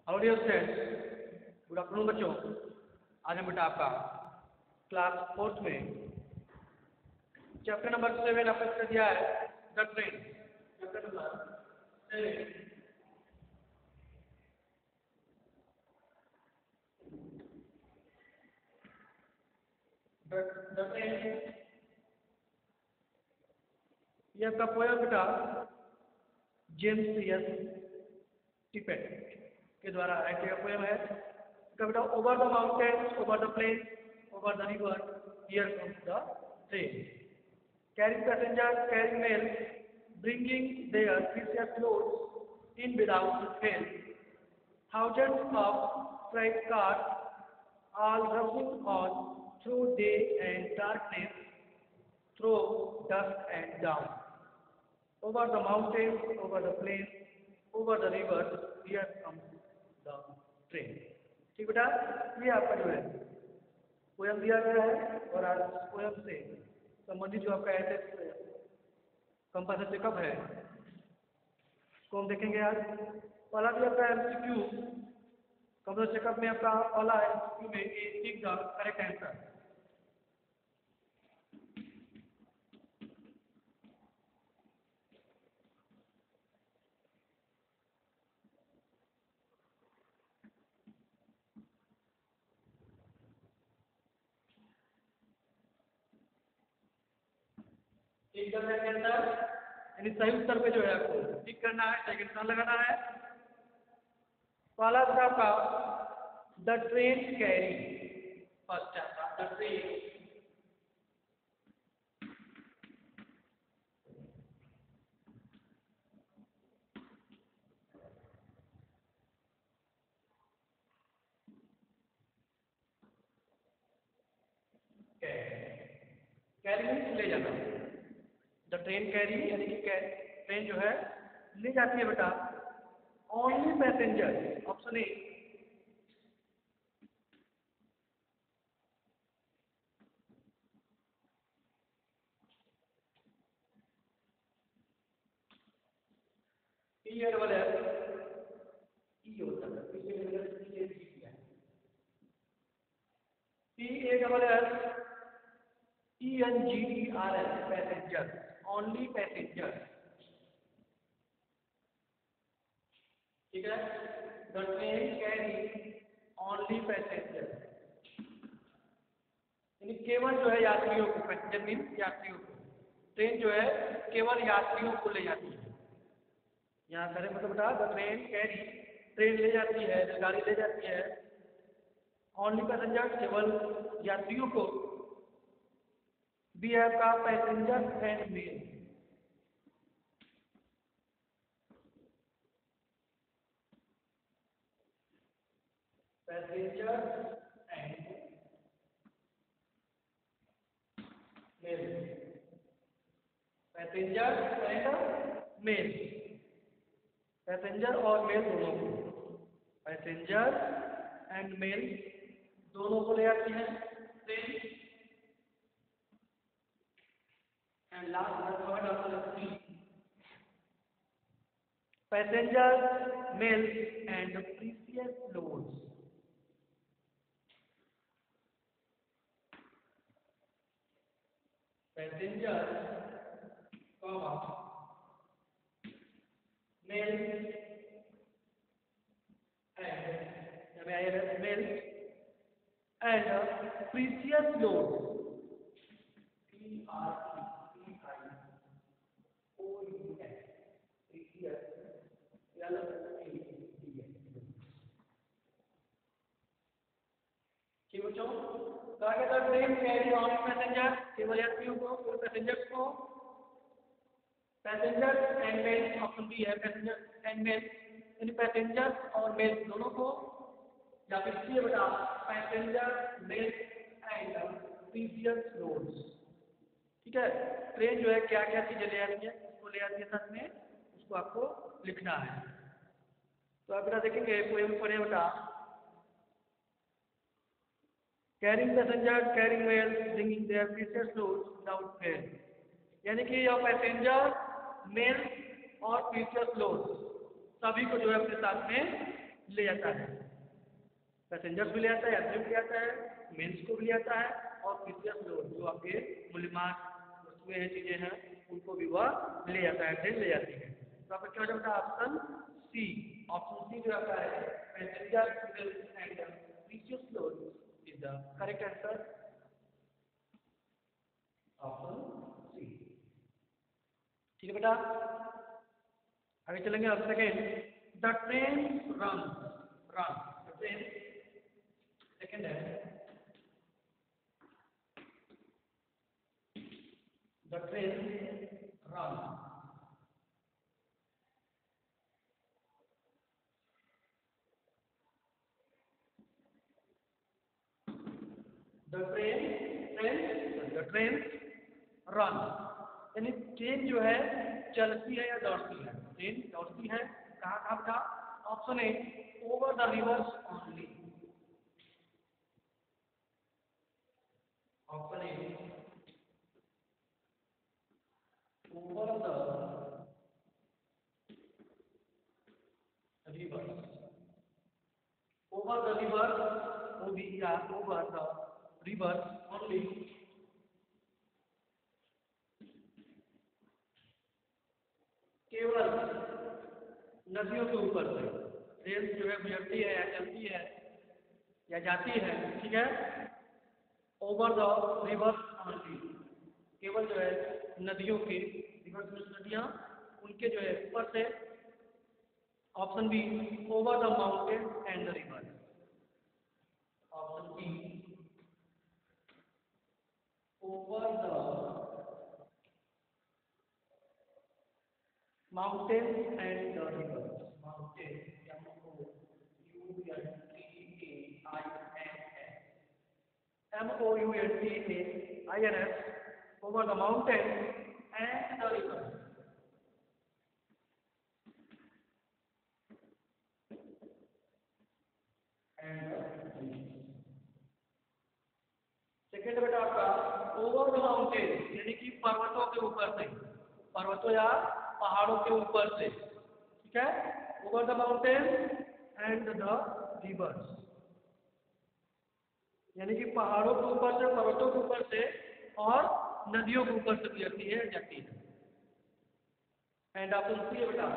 How dear students, good afternoon बच्चों। आज हम बेटा आपका क्लास फोर्थ में चैप्टर नंबर 7 आपको कर दिया है the train. Chapter number 7 the train. ये आपका पोएम बेटा जेम्स एस टिपेट के द्वारा राइट किया पोएम है। इसका बेटा over the mountains, over the plain, over the river, here comes the train, carrying passengers, carrying mail, bringing their precious loads in without fail. Thousands of freight cars, all rushing on through day and darkness, through dust and down. Over the mountains, over the plains, over the rivers, here comes the train. ठीक बेटा, ये आपका जो है poem दिया गया है और आज पोयम से संबंधित जो आपका ऐसे कंपास चेकअप है उसको हम देखेंगे आज। पहला भी आपका एमसीक्यू कंपास चेकअप में आपका पहला एमसीक्यू में tick the correct answer. Tick the correct answer यानी सही उत्तर पे जो है आपको टिक करना है, सही निशान लगाना है। पहला था आपका द ट्रेन कैरी, फर्स्ट आपका द ट्रेन कैरी मीन्स ले जाना। द ट्रेन कैरी यानी कि ट्रेन जो है ले जाती है बेटा only passenger, option A. T double S E होता है, T A double S E N G E R S, passenger, only passenger. ठीक है, the train carry only passenger यानी केवल जो है यात्रियों को, पैसेंजर मीन्स यात्रियों को। ट्रेन जो है केवल यात्रियों को ले जाती है। यहाँ करें मतलब बता द ट्रेन कैरी, ट्रेन ले जाती है, रेलगाड़ी ले जाती है ओनली पैसेंजर, केवल यात्रियों को। बी आपका passenger and mail, passenger and mail, passenger and mail, passenger और मेल दोनों को, पैसेंजर एंड मेल दोनों को ले आती है train. And last third option passenger mail and precious loads, passenger mail and mail and precious load, P R T I O U S, precious L E D S. ठीक बच्चों, तो आगे तो ट्रेन कैरी ऑन पैसेंजर, केवल यात्रियों को, केवल passengers को, passenger and mail, option B है पैसेंजर एंड मेल यानी पैसेंजर और मेल दोनों को, या फिर सी बता passenger mail and precious loads. ठीक है, ट्रेन जो है क्या क्या चीजें ले आती है, उसको ले आती है साथ में, उसको आपको लिखना है। तो आप बेटा देखेंगे पोएम पढ़े बेटा carrying passenger, carrying mail, bringing their precious loads without fail, यानी कि यह पैसेंजर, मेल और प्रीसियस लोड्स सभी को जो है अपने साथ में ले जाता है, पैसेंजर्स भी ले आता है, यात्री भी ले आता है, मेन्स को भी ले आता है, और प्रीसियस लोड जो आपके मूल्यवान वस्तुएं हैं, चीजें हैं, उनको भी वह ले जाता है, ट्रेन ले जाती है। तो आपका क्या हो जाता है ऑप्शन सी। ऑप्शन सी जो आता है passenger and precious load is the correct answer, option C. ठीक है बेटा, आगे चलेंगे। अब second, the train run, run the train, second है the train run, the train run, यानी ट्रेन जो है चलती है या दौड़ती है। ट्रेन दौड़ती है कहाँ कहाँ था? Option A over the rivers only, option A over the rivers, over the rivers O B या ओवर द रिवर्स ओनली, केवल नदियों के ऊपर से ट्रेन जो है गुजरती है या चलती है या जाती है, ठीक है, ओवर द रिवर ओनली, केवल जो है नदियों के, रिवर्स में नदियाँ, उनके जो है ऊपर से। Option B over the mountain and the river, option B over the mountain and the river, mountain MOUNTAINS, over the mountain and the river. Second बेटा आपका ओवर द माउंटेन, यानी कि पर्वतों के ऊपर से, पर्वतों या पहाड़ों के ऊपर से, ठीक है, over the mountain and the reverse, यानी कि पहाड़ों के ऊपर से, पर्वतों के ऊपर से और नदियों के ऊपर से गुजरती है, जाती है। एंड आप सुनती है बेटा,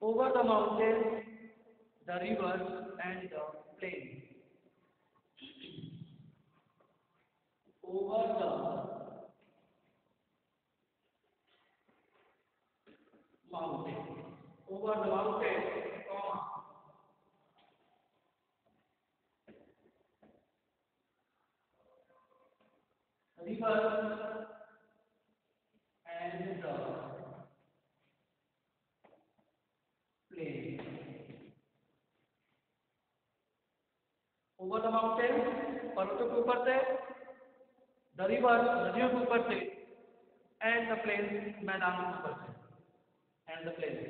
over the mountains, the rivers and the plains. Over the mountain, over the mountain, comma, rivers and the plains. Over the mountain, पर्वतों के ऊपर से, the river, नदियों के ऊपर से, and the plains, मैदानों के ऊपर से, and the plains.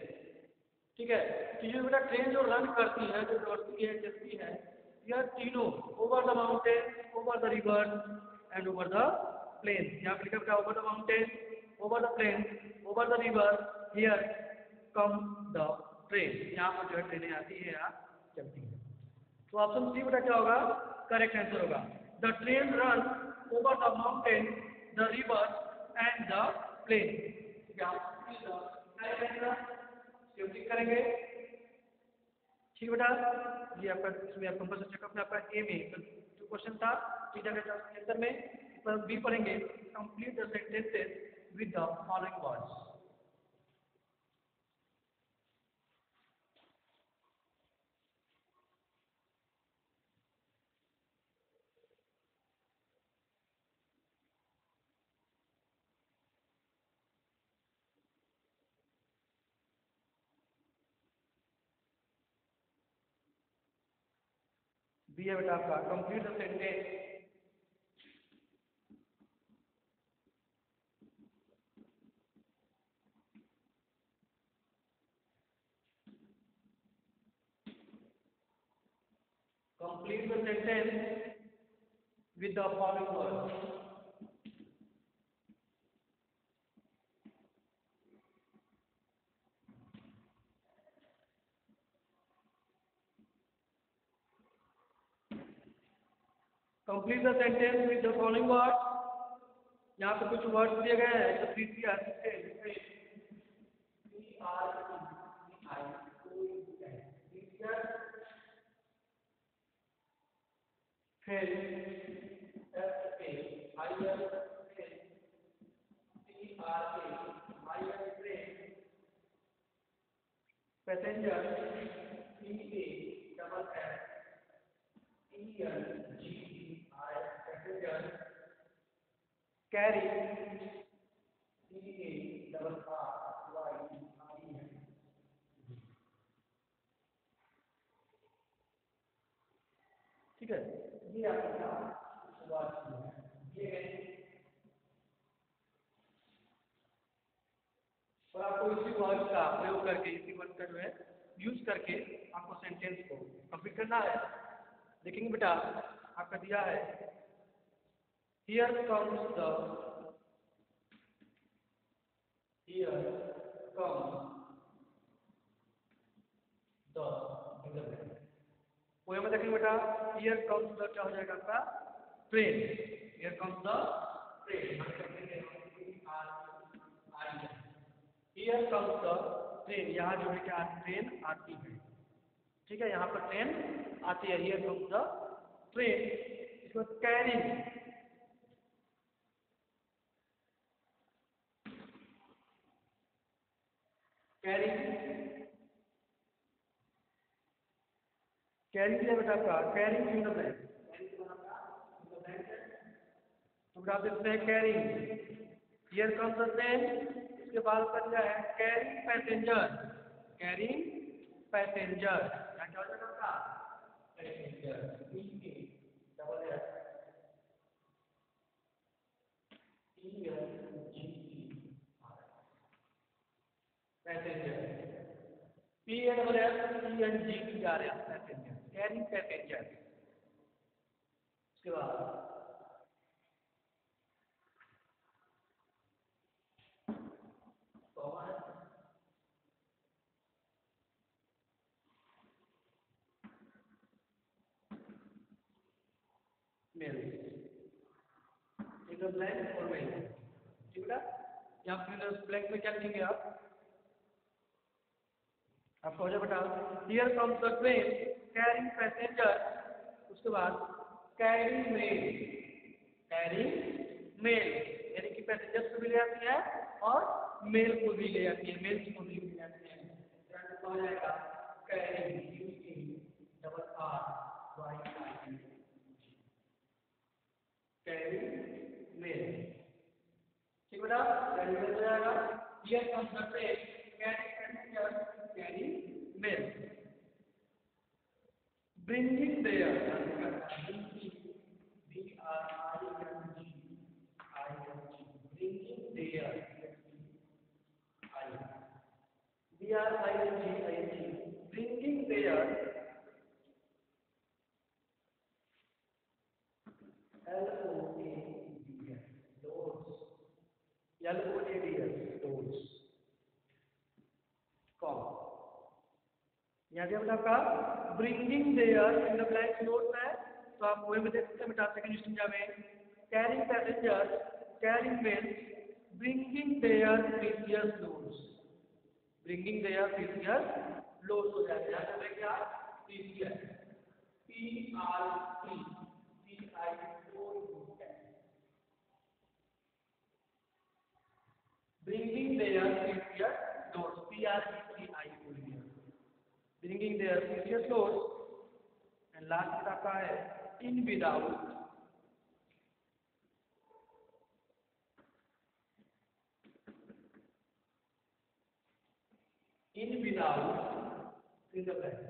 ठीक है, तो ये बेटा ट्रेन जो रन करती है, जो दौड़ती है, चलती है, यह तीनों over the mountain, over the river and over the plain. यहाँ पर लिखा बेटा over the mountain, over the plain, over the river, here come the train, यहाँ पर जो है ट्रेनें आती है या चलती है। तो ऑप्शन सी बेटा क्या होगा? करेक्ट आंसर होगा। The train run over the mountain, the river and the plain. Click करेंगे, ठीक बेटा। ये आपका इसमें आप कंपल्सरी चेकअप में आपका ए में जो क्वेश्चन था थीटा के आंसर में, पर बी पढ़ेंगे complete the sentences with the following words. B है बेटा आपका complete the sentence complete the sentence with the following words. Complete the sentence with the following words. यहाँ पे कुछ वर्ड्स दिए गए हैं तो पैसेंजर पैसेंजर कैरी ठीक है। ये आपका और आपको इसी वर्ड का प्रयोग करके इसी वर्ड का जो है यूज करके आपको सेंटेंस को कंप्लीट करना है। देखेंगे बेटा आपका दिया है हियर कम्स द पोएम में देखेंगे बेटा हियर कम्स द क्या हो जाएगा आपका train. Here comes the train. Here comes the train. यहाँ जो है क्या ट्रेन आती है। ठीक है यहाँ पर ट्रेन आती है। Here comes the train. इसको कैरिंग कैरिंग किया बेटा आपका कैरिंग इन द ब्लैंक। तो बेटा आप देखते हैं carrying here comes the train. इसके बाद का दिया है कैरिंग पैसेंजर। कैरिंग पैसेंजर क्या हो जाएगा आपका पैसेंजर पैसेंजर PNG आ रहे हैं पैसेंजर कैरिंग पैसेंजर। उसके बाद मेल इधर ब्लैंक और मेल। ठीक है यहाँ फिर ब्लैंक में क्या लिखेंगे आपको हो जाए बेटा here comes the train carrying passenger. उसके बाद कैरिंग मेल यानी कि पैसेंजर्स को भी ले आती है और मेल को भी ले आती है मेल्स को भी ले आती है। तो हो जाएगा कैरिंग कैरिंग मेल। ठीक बेटा कैरिंग मेल हो जाएगा। Here comes the train carrying passenger carrying mail. Bringing their bringing their loads यहाँ पे आपका bringing their in the blank note है। तो आप वही में देख सकते हैं बेटा सेकंड स्टेंजा में carrying passenger carrying mail bringing their precious loads. Bringing their precious loads हो जाते हैं। यहाँ पे क्या precious bringing their precious loads bringing their precious loads। And last आपका है in without in the blank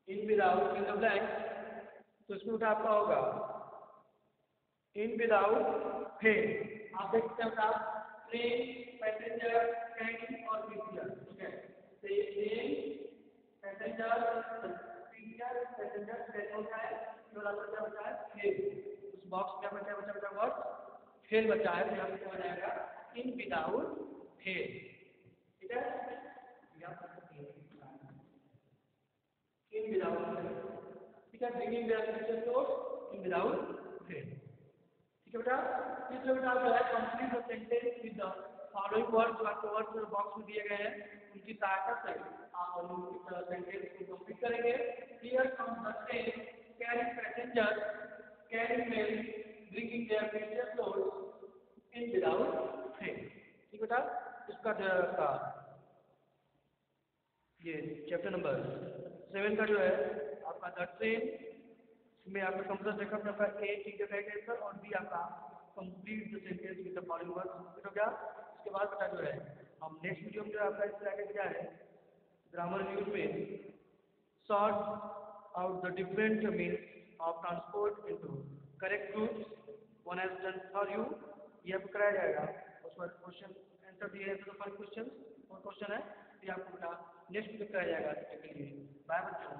in without in the blank। तो इसमें उठा आपका होगा in without fail। आप देख सकते हैं आप ट्रेन पैसेंजर कैरिंग और प्रीसियस। ठीक है तो ये train passenger precious passenger train होता है जो आपका क्या बचा है फेल। उस बॉक्स में बचा बचा वर्ड फेल बचा है। यहाँ पे क्या हो जाएगा इन विदाउट फेल। ठीक है in without fail. ठीक है, bringing their precious loads in without fail. ठीक है बेटा, इसमें बेटा जो है complete the sentence with the following words, आपको वर्ड्स बॉक्स में दिए गए हैं, उनकी सहायता से आप उनकी सेंटेंस को कंप्लीट करेंगे. Here comes the same carrying passenger, carrying mail, bringing their precious loads in without fail. ठीक बेटा, इसका जो है आपका ये चैप्टर नंबर 7 का जो है आपका द ट्रेन में आपका कंप्यूटर चेकअप आपका ए ठीक है आंसर और बी आपका complete the sentence with the following words हो गया. इसके बाद बेटा जो है हम नेक्स्ट वीडियो में जो आपका इससे आगे क्या है ग्रामर न्यूज में sort out the different means of transport into correct groups one has done for you. ये आपको कराया जाएगा, उस पर क्वेश्चन आंसर दिए हैं. तो फर्स्ट क्वेश्चन और क्वेश्चन है ये आपको बेटा नेक्स्ट वीडियो कराया जाएगा. बाय बच्चों.